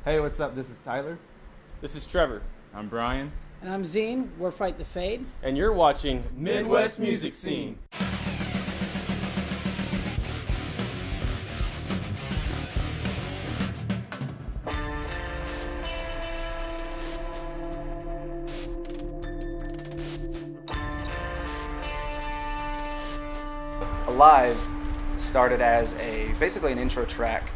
Hey, what's up? This is Tyler. This is Trevor. I'm Bryan. And I'm Zene. We're Fight the Fade. And you're watching Midwest Music Scene. Alive started as basically an intro track,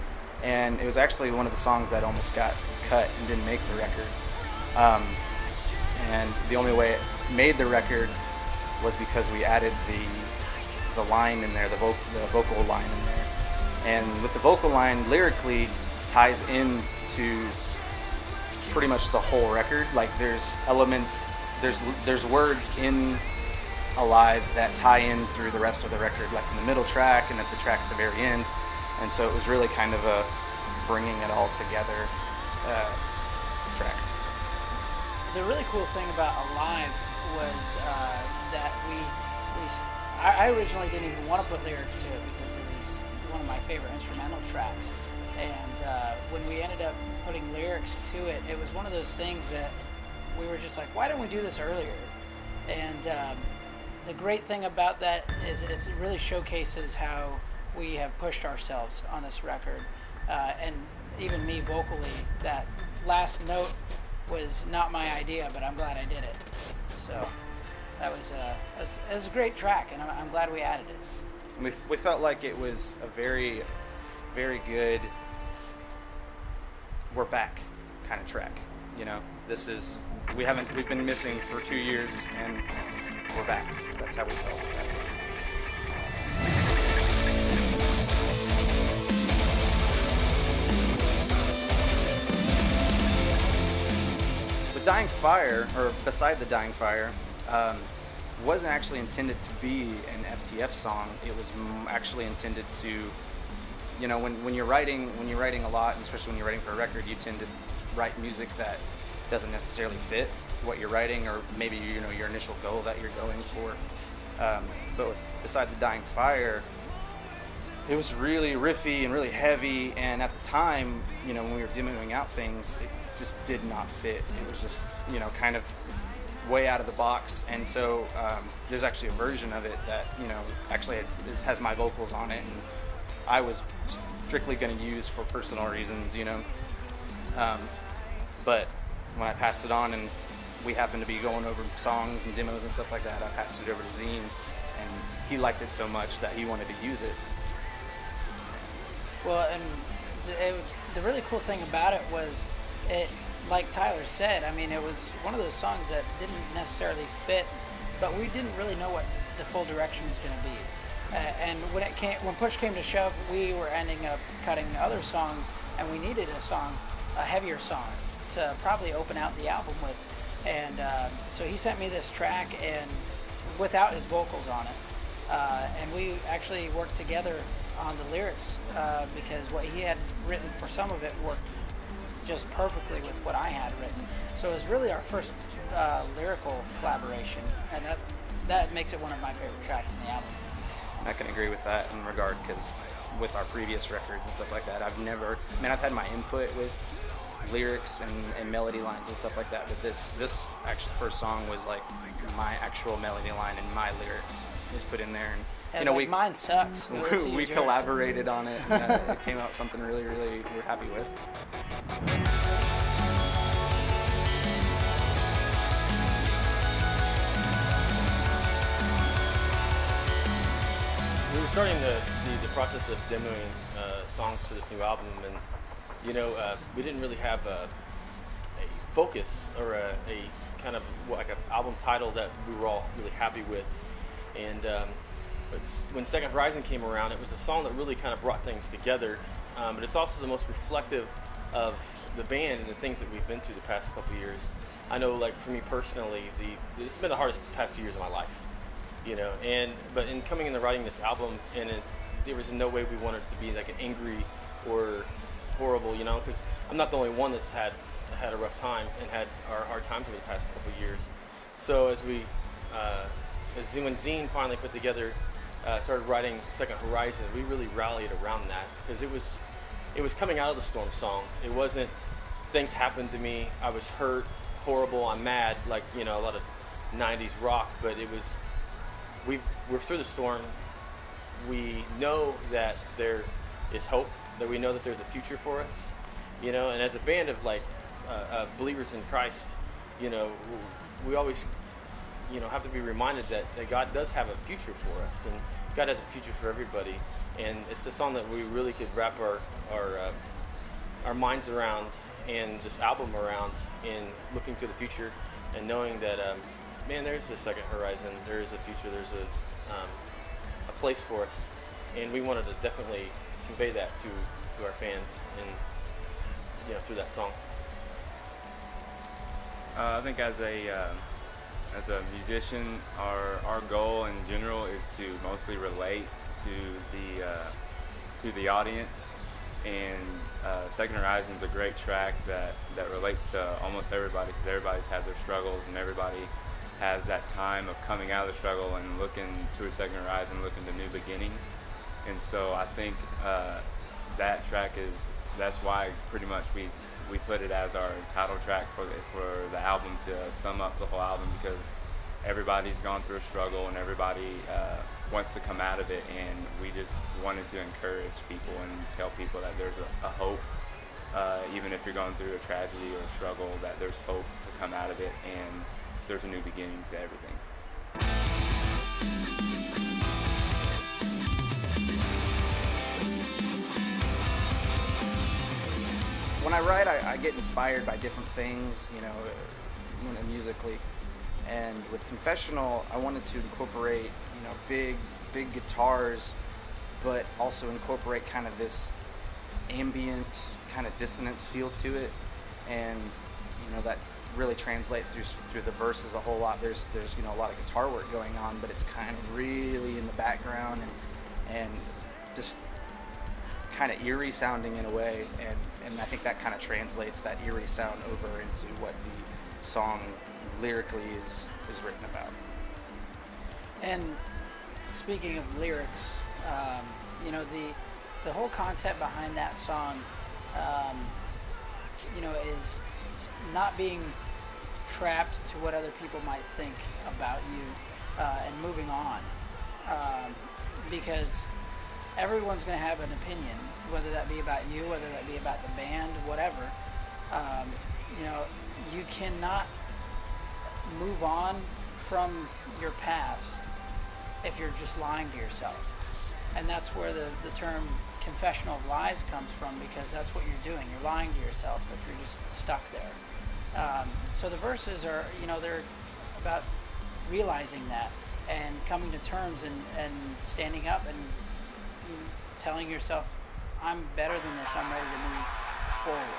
and it was actually one of the songs that almost got cut and didn't make the record. And the only way it made the record was because we added the line in there, the vocal line in there. And with the vocal line, lyrically ties into pretty much the whole record. Like there's elements, there's words in Alive that tie in through the rest of the record, like in the middle track and at the track at the very end. And so it was really kind of a bringing it all together track. The really cool thing about Alive was that I originally didn't even want to put lyrics to it because it was one of my favorite instrumental tracks. And when we ended up putting lyrics to it, it was one of those things that we were just like, why don't we do this earlier? And the great thing about that is it really showcases how we have pushed ourselves on this record. And even me vocally, that last note was not my idea, but I'm glad I did it. So that was a great track, and I'm glad we added it. We felt like it was a very, very good, we're back kind of track. You know, we've been missing for 2 years, and we're back. That's how we felt. That's it. The Dying Fire, or Beside the Dying Fire, wasn't actually intended to be an FTF song. It was actually intended to, you know, when you're writing a lot, and especially when you're writing for a record, you tend to write music that doesn't necessarily fit what you're writing, or maybe, you know, your initial goal that you're going for. But with Beside the Dying Fire, it was really riffy and really heavy, and at the time, you know, when we were demoing out things, it just did not fit. It was just, you know, kind of way out of the box. And so there's actually a version of it that, you know, actually has my vocals on it, and I was strictly going to use for personal reasons, you know. But when I passed it on and we happened to be going over songs and demos and stuff like that, I passed it over to Zene, and he liked it so much that he wanted to use it. Well, and the really cool thing about it was, like Tyler said, I mean, it was one of those songs that didn't necessarily fit, but we didn't really know what the full direction was going to be. And when push came to shove, we were ending up cutting other songs, and we needed a heavier song to probably open out the album with. And so he sent me this track, and without his vocals on it. And we actually worked together on the lyrics because what he had written for some of it worked just perfectly with what I had written. So it was really our first lyrical collaboration, and that makes it one of my favorite tracks in the album. I can agree with that in regard, because with our previous records and stuff like that, I've had my input with lyrics and melody lines and stuff like that, but this actually first song was like my actual melody line and my lyrics was put in there, and you know, like, mine sucks. We collaborated on it, and it came out something really, really we're happy with. We were starting the process of demoing songs for this new album, and you know, we didn't really have a focus or a kind of like an album title that we were all really happy with. And when Second Horizon came around, it was a song that really kind of brought things together, but it's also the most reflective of the band and the things that we've been through the past couple of years. I know, like, for me personally, it's been the hardest past 2 years of my life, you know. But in coming into writing this album, there was no way we wanted it to be like an angry or horrible, you know, because I'm not the only one that's had a rough time and had our hard times over the past couple of years. So when Zene finally put together, started writing Second Horizon, we really rallied around that, because it was coming out of the storm song. It wasn't things happened to me. I was hurt, horrible, I'm mad, like, you know, a lot of 90s rock, but it was, we're through the storm. We know that there is hope, that we know that there's a future for us, you know, and as a band of like believers in Christ, you know, we always, you know, have to be reminded that God does have a future for us, and God has a future for everybody. And it's a song that we really could wrap our minds around and this album around, in looking to the future and knowing that, man, there's a second horizon, there is a future, there's a place for us, and we wanted to definitely convey that to our fans, and you know, through that song. I think as a musician, our goal in general is to mostly relate to the audience, and Second Horizon is a great track that relates to almost everybody, because everybody's had their struggles, and everybody has that time of coming out of the struggle and looking to a second horizon, looking to new beginnings. And so I think that track that's why pretty much we put it as our title track for the album, to sum up the whole album, because everybody's gone through a struggle and everybody wants to come out of it, and we just wanted to encourage people and tell people that there's a hope, even if you're going through a tragedy or a struggle, that there's hope to come out of it, and there's a new beginning to everything. When I write, I get inspired by different things, you know, musically. And with Confessional, I wanted to incorporate, you know, big guitars, but also incorporate kind of this ambient kind of dissonance feel to it. And, you know, that really translates through the verses a whole lot. There's you know, a lot of guitar work going on, but it's kind of really in the background and just kind of eerie sounding in a way, and I think that kind of translates that eerie sound over into what the song lyrically is written about. And speaking of lyrics, you know, the whole concept behind that song, you know, is not being trapped to what other people might think about you, and moving on, because everyone's going to have an opinion, whether that be about you, whether that be about the band, whatever. You know, you cannot move on from your past if you're just lying to yourself. And that's where the term confessional of lies comes from, because that's what you're doing. You're lying to yourself if you're just stuck there. So the verses are, you know, they're about realizing that and coming to terms and standing up and telling yourself, I'm better than this, I'm ready to move forward.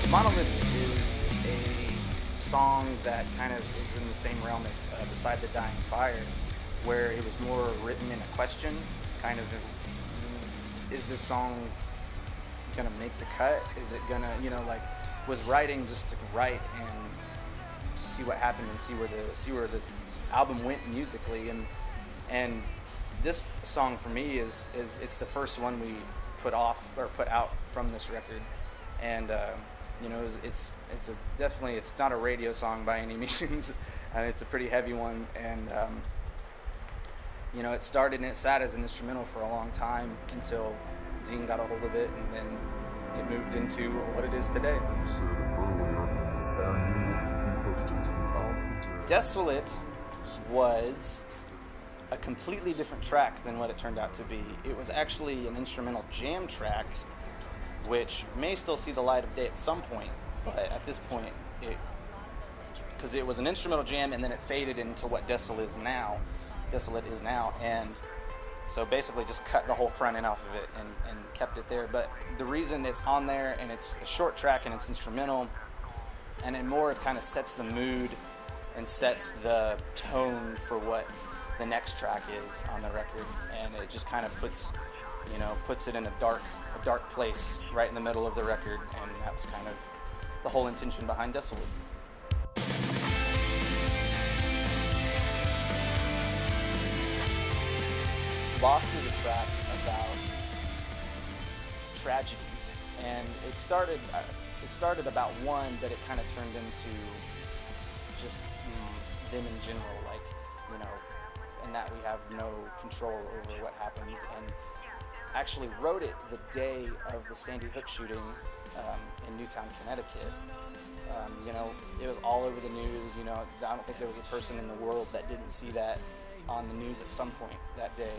Monolith is a song that kind of is in the same realm as Beside the Dying Fire, where it was more written in a question, kind of, is this song gonna make the cut? Is it gonna, you know, like, was writing just to write and see what happened and see where the album went musically, and this song for me is it's the first one we put out from this record, and you know, it's definitely, it's not a radio song by any means, and it's a pretty heavy one, and you know, it started and it sat as an instrumental for a long time until Zene got a hold of it, and then it moved into what it is today. Desolate was a completely different track than what it turned out to be. It was actually an instrumental jam track, which may still see the light of day at some point, but at this point, because it was an instrumental jam and then it faded into what Desolate is now, and so basically just cut the whole front end off of it and kept it there. But the reason it's on there, and it's a short track and it's instrumental, and it more kind of sets the mood and sets the tone for what the next track is on the record, and it just kind of puts it in a dark place right in the middle of the record, and that was kind of the whole intention behind Desolate. Lost is a track about tragedies, and it started about one, but it kind of turned into just them in general, like, you know, and that we have no control over what happens. And actually wrote it the day of the Sandy Hook shooting in Newtown, Connecticut. You know, it was all over the news. You know, I don't think there was a person in the world that didn't see that on the news at some point that day.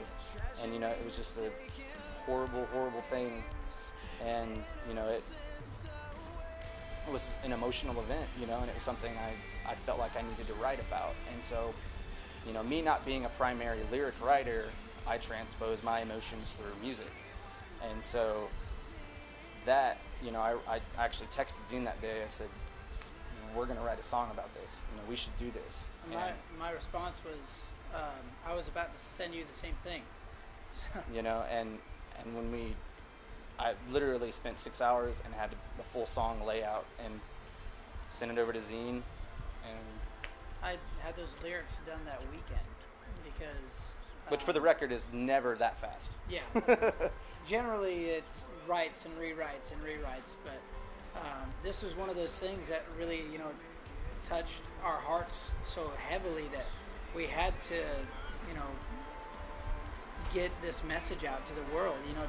And, you know, it was just a horrible, horrible thing. And, you know, it was an emotional event, you know, and it was something I felt like I needed to write about. And so, you know, me not being a primary lyric writer, I transpose my emotions through music. And so that, you know, I actually texted Zene that day. I said, we're going to write a song about this. You know, we should do this. My response was, I was about to send you the same thing. You know, and when I literally spent 6 hours and had the full song layout and sent it over to Zene. And I had those lyrics done that weekend because... Which for the record is never that fast. Yeah. Generally it's writes and rewrites, but this was one of those things that really, you know, touched our hearts so heavily that we had to, you know, get this message out to the world. You know,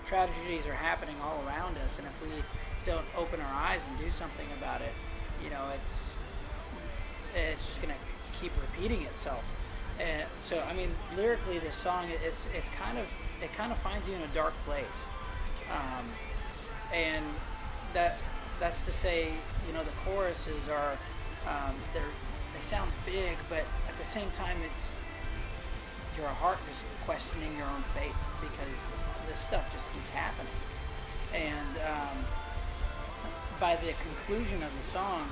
tragedies are happening all around us, and if we don't open our eyes and do something about it, you know, it's just going to keep repeating itself. And so, I mean, lyrically, this song, it kind of finds you in a dark place, and that's to say, you know, the choruses are they sound big, but at the same time, it's your heart just questioning your own faith because this stuff just keeps happening. And by the conclusion of the song,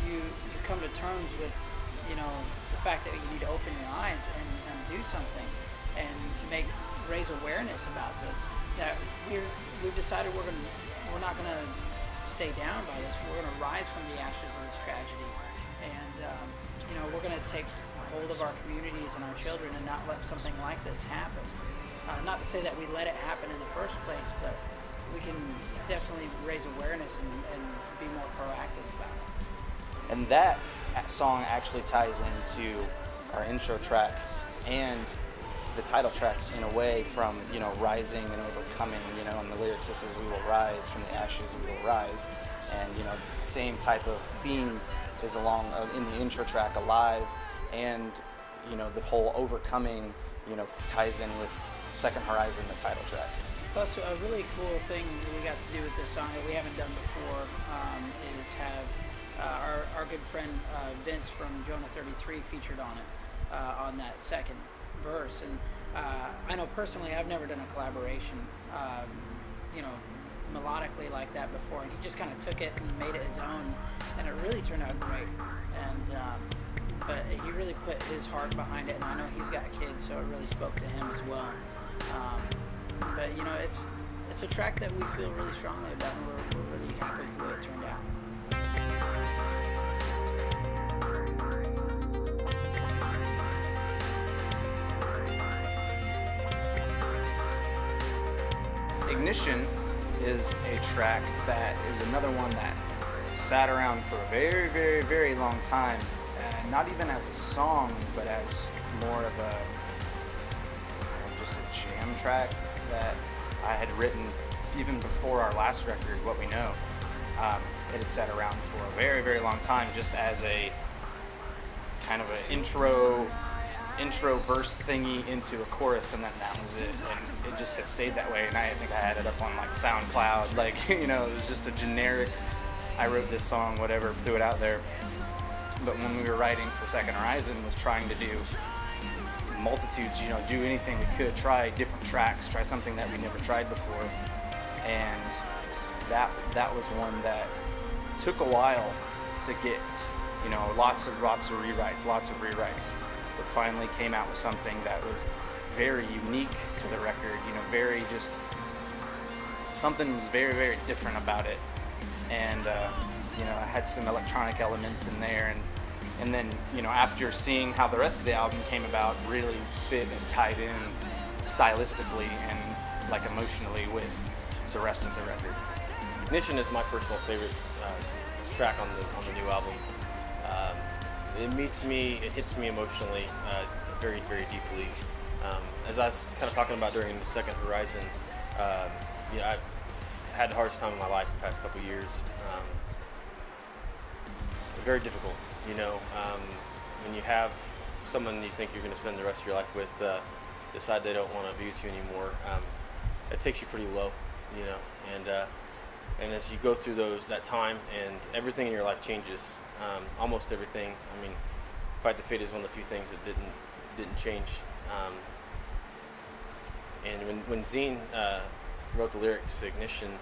you come to terms with, you know, the fact that you need to open your eyes and do something and raise awareness about this. That we've decided we're not gonna stay down by this. We're gonna rise from the ashes of this tragedy, and you know, we're gonna take hold of our communities and our children and not let something like this happen. Not to say that we let it happen in the first place, but we can definitely raise awareness and be more proactive about it. And that song actually ties into our intro track and the title track in a way, from, you know, rising and overcoming, you know, and the lyrics, it says, we will rise from the ashes, we will rise. And, you know, same type of theme is along in the intro track, alive, and, you know, the whole overcoming, you know, ties in with Second Horizon, the title track. Plus, a really cool thing that we got to do with this song that we haven't done before is have our good friend Vince from Jonah 33 featured on it, on that second verse. And I know personally I've never done a collaboration, you know, melodically like that before, and he just kind of took it and made it his own, and it really turned out great. And but he really put his heart behind it, and I know he's got kids, so it really spoke to him as well. But you know, it's a track that we feel really strongly about, and we're really happy with the way it turned out. Ignition is a track that is another one that sat around for a very, very, very long time, and not even as a song, but as more of just a jam track that I had written even before our last record, What We Know. It had sat around for a very, very long time, just as a kind of an intro verse thingy into a chorus, and then that was it. And it just had stayed that way, and I think I had it up on like SoundCloud, like, you know, it was just a generic, I wrote this song, whatever, threw it out there. But when we were writing for Second Horizon, was trying to do multitudes, you know, do anything we could, try different tracks, try something that we never tried before. And that was one that took a while to get, you know, lots of rewrites, but finally came out with something that was very unique to the record, you know, very just, something was very, very different about it. And, you know, I had some electronic elements in there, and then, you know, after seeing how the rest of the album came about, really fit and tied in stylistically, and like emotionally with the rest of the record? Ignition is my personal favorite track on the new album. It meets me, it hits me emotionally very, very deeply. As I was kind of talking about during the Second Horizon, you know, I've had the hardest time in my life the past couple of years. Very difficult, you know, when you have someone you think you're going to spend the rest of your life with decide they don't want to be with you anymore. It takes you pretty low, you know, and as you go through that time, and everything in your life changes, almost everything. I mean, Fight the Fate is one of the few things that didn't change. And when Zene wrote the lyrics, Ignition,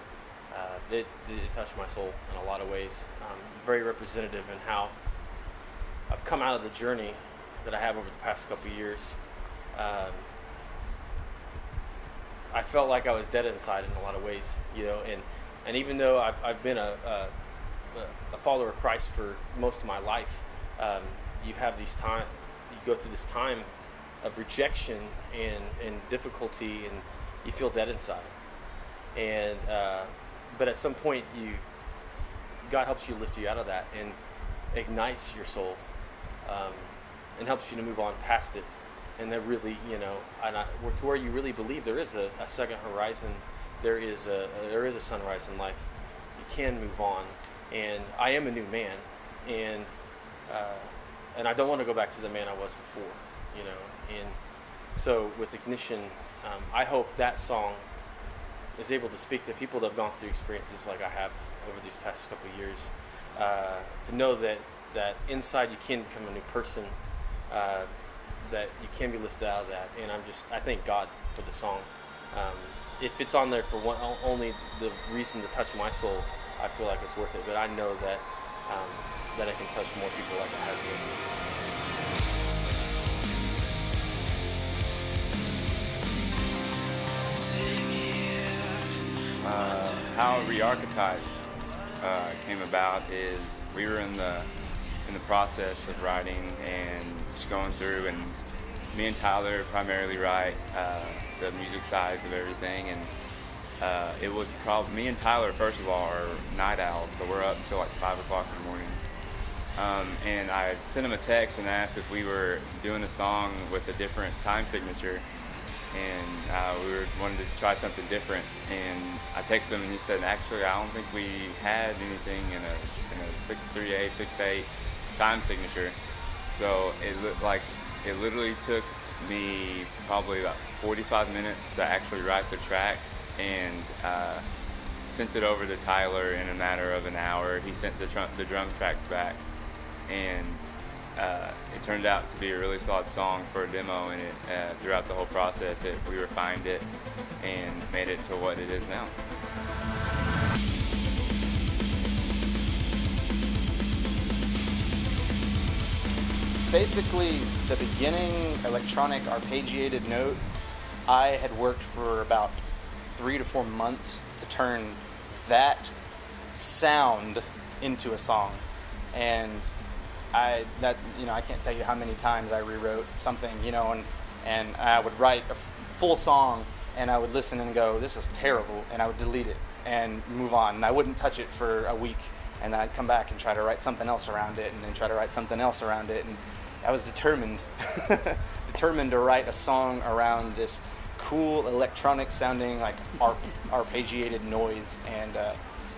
it touched my soul in a lot of ways. Very representative in how I've come out of the journey that I have over the past couple of years. I felt like I was dead inside in a lot of ways, you know, and even though I've been a follower of Christ for most of my life, you go through this time of rejection and difficulty, and you feel dead inside. And but at some point, God helps you lift you out of that and ignites your soul, and helps you to move on past it. And that really, you know, to where you really believe there is a second horizon, there is a sunrise in life. You can move on, and I am a new man, and I don't want to go back to the man I was before, you know. And so with Ignition, I hope that song is able to speak to people that have gone through experiences like I have over these past couple of years, to know that inside you can become a new person, that you can be lifted out of that. And I thank God for the song. If it's on there for only the reason to touch my soul, I feel like it's worth it. But I know that I can touch more people like it has been. How Re-Archetype came about is we were in the process of writing and just going through, and me and Tyler primarily write the music sides of everything, and it was probably me and Tyler, first of all, are night owls, so we're up until like 5 o'clock in the morning. And I sent him a text and asked if we were doing a song with a different time signature, and we wanted to try something different. And I texted him and he said, actually, I don't think we had anything in a 638, 68 time signature. So it literally took me probably about 45 minutes to actually write the track, and sent it over to Tyler in a matter of an hour. He sent the drum tracks back, and it turned out to be a really solid song for a demo. And throughout the whole process, we refined it and made it to what it is now. Basically, the beginning electronic arpeggiated note, I had worked for about 3 to 4 months to turn that sound into a song. And I can't tell you how many times I rewrote something, you know, and I would write a full song and I would listen and go, this is terrible, and I would delete it and move on, and I wouldn't touch it for a week, and then I'd come back and try to write something else around it, and then try to write something else around it, and I was determined to write a song around this cool electronic sounding like arpeggiated noise, and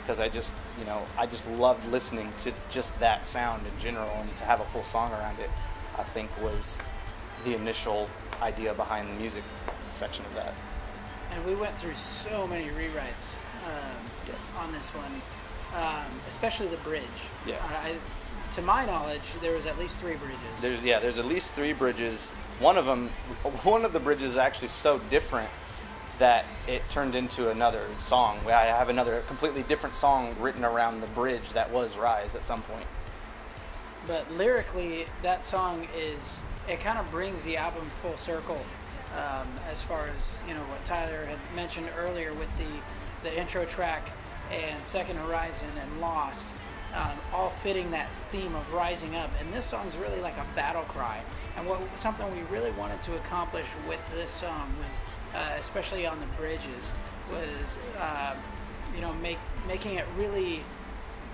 because I just loved listening to just that sound in general, and to have a full song around it, I think was the initial idea behind the music section of that. And we went through so many rewrites Yes. on this one, especially the bridge. Yeah. To my knowledge, there was at least 3 bridges. There's at least 3 bridges. One of the bridges is actually so different that it turned into another song. I have another completely different song written around the bridge that was Rise at some point. But lyrically, that song it kind of brings the album full circle, as far as, you know, what Tyler had mentioned earlier with the intro track and Second Horizon and Lost, all fitting that theme of rising up. And this song's really like a battle cry. And something we really wanted to accomplish with this song was especially on the bridges, was making it really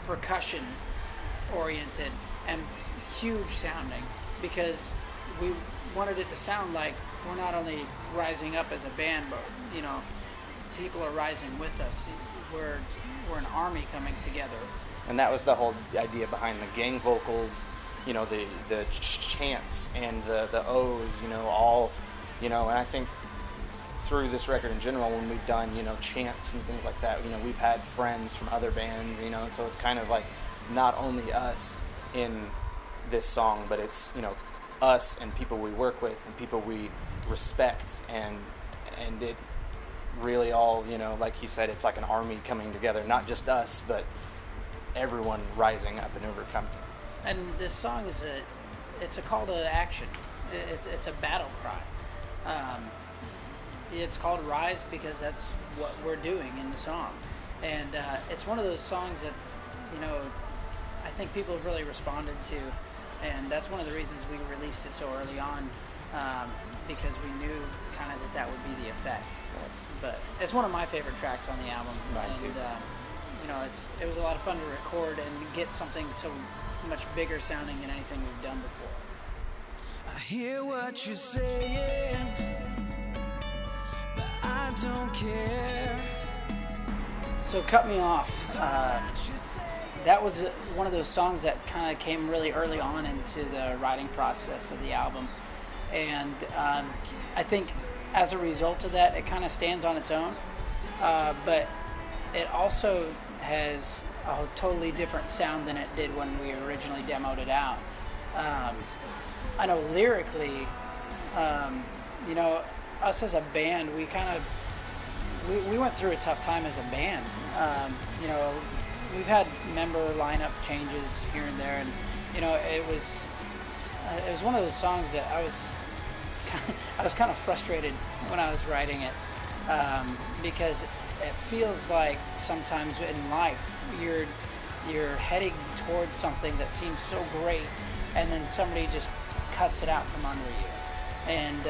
percussion oriented and huge sounding, because we wanted it to sound like we're not only rising up as a band, but people are rising with us. We're an army coming together. And that was the whole idea behind the gang vocals, the chants and the O's, all, and I think through this record in general, when we've done, chants and things like that, we've had friends from other bands, so it's kind of like not only us in this song, but it's, us and people we work with and people we respect, and it really all, like he said, it's like an army coming together, not just us, but everyone rising up and overcoming. And this song is it's a call to action. It's a battle cry. It's called Rise because that's what we're doing in the song. And it's one of those songs that, I think people have really responded to. And that's one of the reasons we released it so early on, because we knew kind of that would be the effect. But it's one of my favorite tracks on the album. Mine too. It was a lot of fun to record and get something so much bigger sounding than anything we've done before. I hear what you're saying, but I don't care. So Cut Me Off, that was one of those songs that kind of came really early on into the writing process of the album. And I think as a result of that, it kind of stands on its own. But it also has a totally different sound than it did when we originally demoed it out. I know lyrically, us as a band, we kind of we went through a tough time as a band. We've had member lineup changes here and there, and it was one of those songs that I was kind of frustrated when I was writing it, because it feels like sometimes in life you're heading towards something that seems so great, and then somebody just cuts it out from under you. And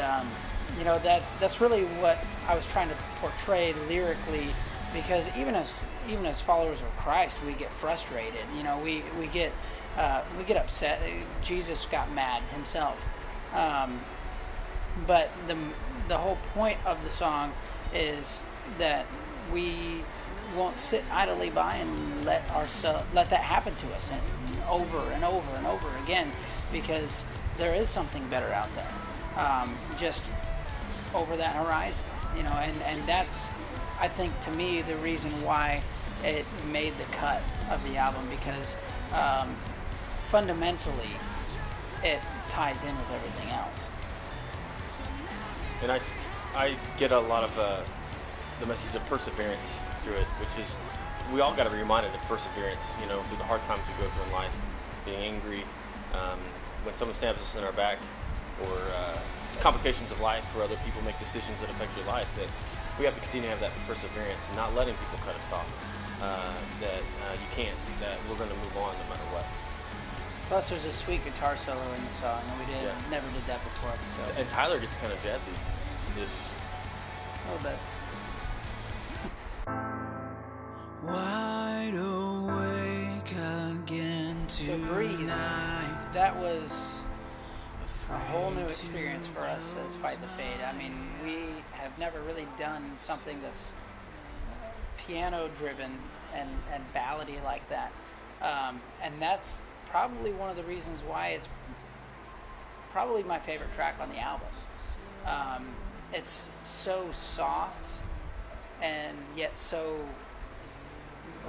that's really what I was trying to portray lyrically, because even as followers of Christ, we get frustrated. We get upset. Jesus got mad himself. But the whole point of the song is that we won't sit idly by and let that happen to us, and over and over and over again, because there is something better out there, just over that horizon, and that's, I think, to me, the reason why it made the cut of the album, because fundamentally it ties in with everything else. And I get a lot of the message of perseverance through it, which is, we all got to be reminded of perseverance, through the hard times we go through in life, being angry, when someone stabs us in our back, or complications of life where other people make decisions that affect your life, that we have to continue to have that perseverance and not letting people cut us off, that you can't, that we're going to move on no matter what. Plus, there's a sweet guitar solo in the song, and we never did that before. So. And Tyler gets kind of jazzy-ish. A little bit. Wide awake again tonight. So Breathe, that was a whole new experience for us as Fight the Fade. I mean, we have never really done something that's piano-driven and ballady like that. And that's probably one of the reasons why it's probably my favorite track on the album. It's so soft and yet so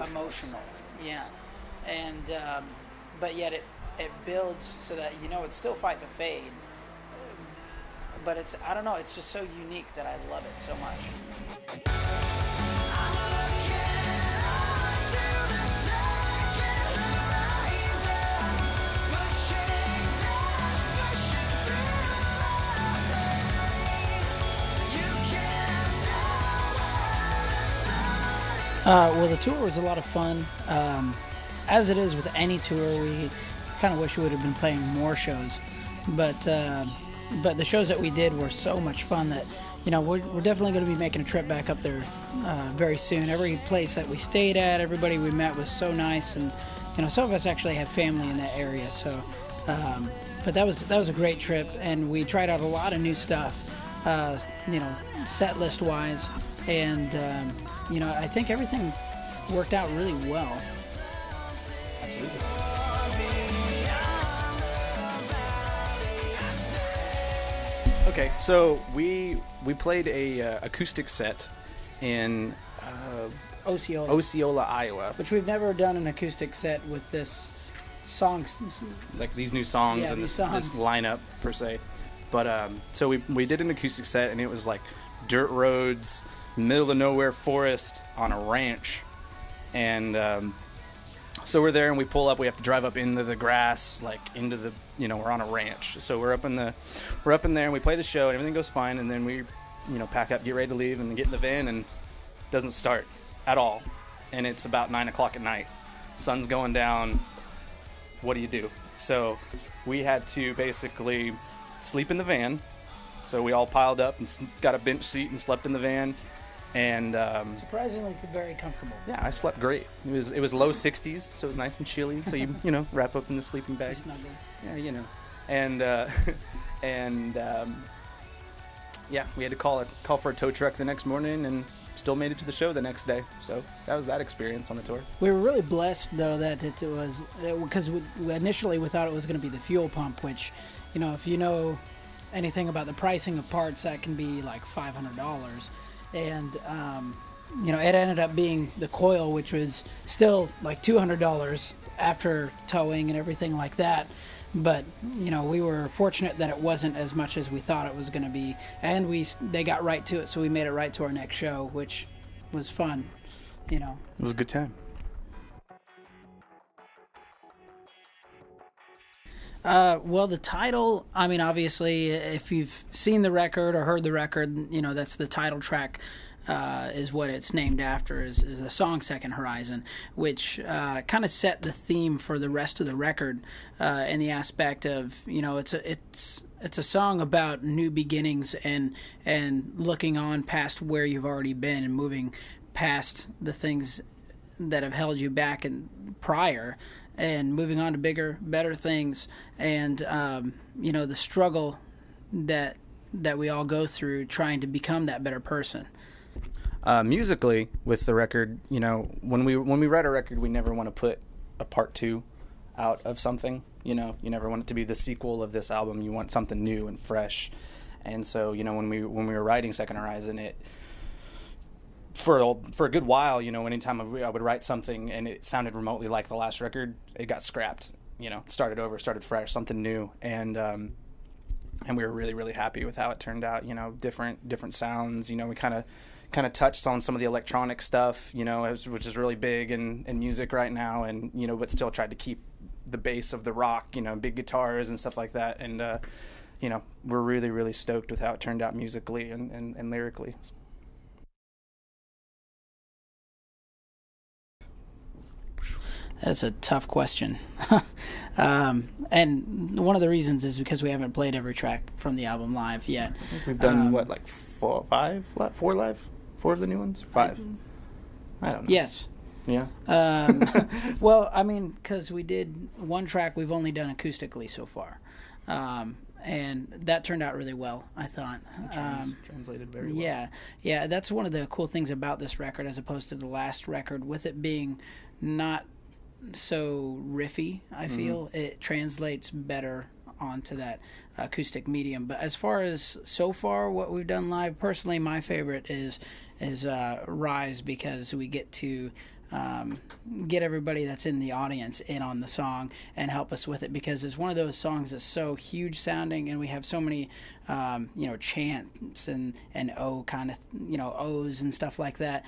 emotional. Yeah. And but yet it builds so that it's still Fight the Fade, but it's, I don't know, it's just so unique that I love it so much. Well, the tour was a lot of fun. As it is with any tour, we kind of wish we would have been playing more shows. But the shows that we did were so much fun that we're definitely going to be making a trip back up there very soon. Every place that we stayed at, everybody we met was so nice, and some of us actually have family in that area. So, but that was a great trip, and we tried out a lot of new stuff, set list wise, and I think everything worked out really well. Absolutely. Okay, so we played a acoustic set in Osceola, Iowa, which we've never done an acoustic set with this songs, like these new songs and this lineup per se. But so we did an acoustic set, and it was like dirt roads, middle of nowhere forest on a ranch, and so we're there, and we pull up. We have to drive up into the grass, like into the, we're on a ranch. So we're up in there, and we play the show, and everything goes fine. And then we, pack up, get ready to leave, and get in the van, and it doesn't start at all. And it's about 9 o'clock at night. Sun's going down. What do you do? So we had to basically sleep in the van. So we all piled up and got a bench seat and slept in the van. And surprisingly very comfortable. Yeah, I slept great. It was low 60s, so it was nice and chilly. So you wrap up in the sleeping bag. Yeah, and yeah, we had to call for a tow truck the next morning, and still made it to the show the next day. So that was that experience on the tour. We were really blessed though that it was, because initially we thought it was going to be the fuel pump, which, if you know anything about the pricing of parts, that can be like $500. And it ended up being the coil, which was still like $200 after towing and everything like that. But we were fortunate that it wasn't as much as we thought it was going to be, and they got right to it, so we made it right to our next show, which was fun. It was a good time. Well, the title, obviously, if you've seen the record or heard the record, that's the title track, is what it's named after, is the song Second Horizon, which kind of set the theme for the rest of the record, in the aspect of, it's a song about new beginnings and looking on past where you've already been and moving past the things that have held you back and prior, and moving on to bigger, better things, and the struggle that we all go through trying to become that better person. Musically, with the record, when we write a record, we never want to put a part 2 out of something. You never want it to be the sequel of this album. You want something new and fresh. And so, when we were writing Second Horizon, it for a good while, anytime I would write something and it sounded remotely like the last record, it got scrapped. Started over, started fresh, something new, and we were really, really happy with how it turned out. Different sounds. We kind of touched on some of the electronic stuff, which is really big in music right now, and but still tried to keep the base of the rock, big guitars and stuff like that, and we're really, really stoked with how it turned out musically and lyrically. That's a tough question. And one of the reasons is because we haven't played every track from the album live yet. We've done like 4 live? 4 of the new ones? 5? I don't know. Yes. Yeah. Well, because we did one track we've only done acoustically so far. And that turned out really well, I thought. Translated very well. Yeah. That's one of the cool things about this record as opposed to the last record, with it being not so riffy. I feel it translates better onto that acoustic medium. But as far as so far what we've done live, personally, my favorite is Rise, because we get to get everybody that's in the audience in on the song and help us with it, because it's one of those songs that's so huge sounding, and we have so many chants and kind of O's and stuff like that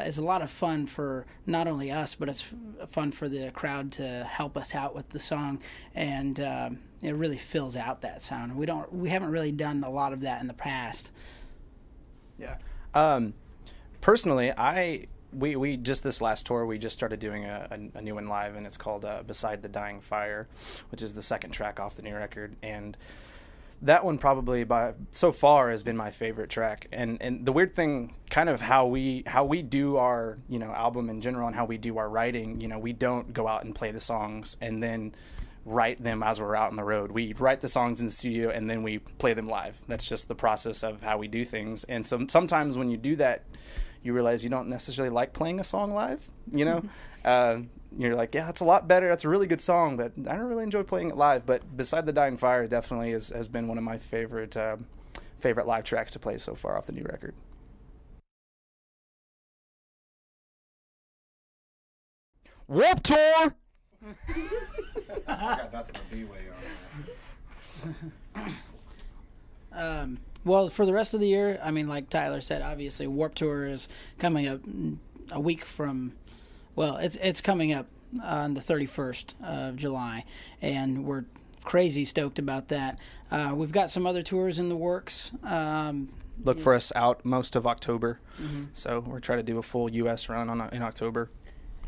is a lot of fun for not only us, but it's fun for the crowd to help us out with the song, and it really fills out that sound. We haven't really done a lot of that in the past. Yeah. Personally, we just this last tour, we just started doing a new one live, and it's called Beside the Dying Fire, which is the second track off the new record. And that one probably by so far has been my favorite track. And the weird thing, kind of how we do our, you know, album in general and how we do our writing, you know, we don't go out and play the songs and then write them as we're out on the road. We write the songs in the studio and then we play them live. That's just the process of how we do things. And sometimes when you do that, you realize you don't necessarily like playing a song live, you know? You're like, yeah, that's a lot better. That's a really good song, but I don't really enjoy playing it live. But Beside the Dying Fire definitely has been one of my favorite live tracks to play so far off the new record. Warped Tour! I got nothing but B-way on that. Well, for the rest of the year, I mean, like Tyler said, obviously Warped Tour is coming up a week from, well, it's coming up on the 31st of July, and we're crazy stoked about that. We've got some other tours in the works. Look for us out most of October. So we're trying to do a full U.S. run in October.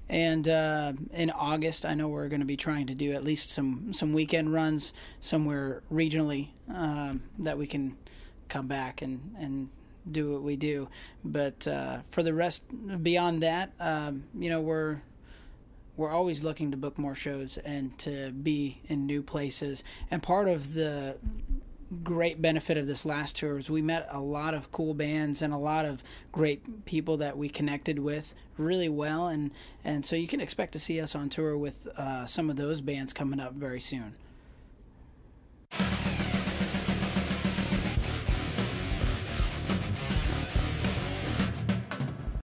And in August, I know we're going to be trying to do at least some weekend runs somewhere regionally that we can come back and do what we do. But for the rest, beyond that, you know, we're always looking to book more shows and to be in new places. And part of the great benefit of this last tour is we met a lot of cool bands and a lot of great people that we connected with really well, and so you can expect to see us on tour with some of those bands coming up very soon.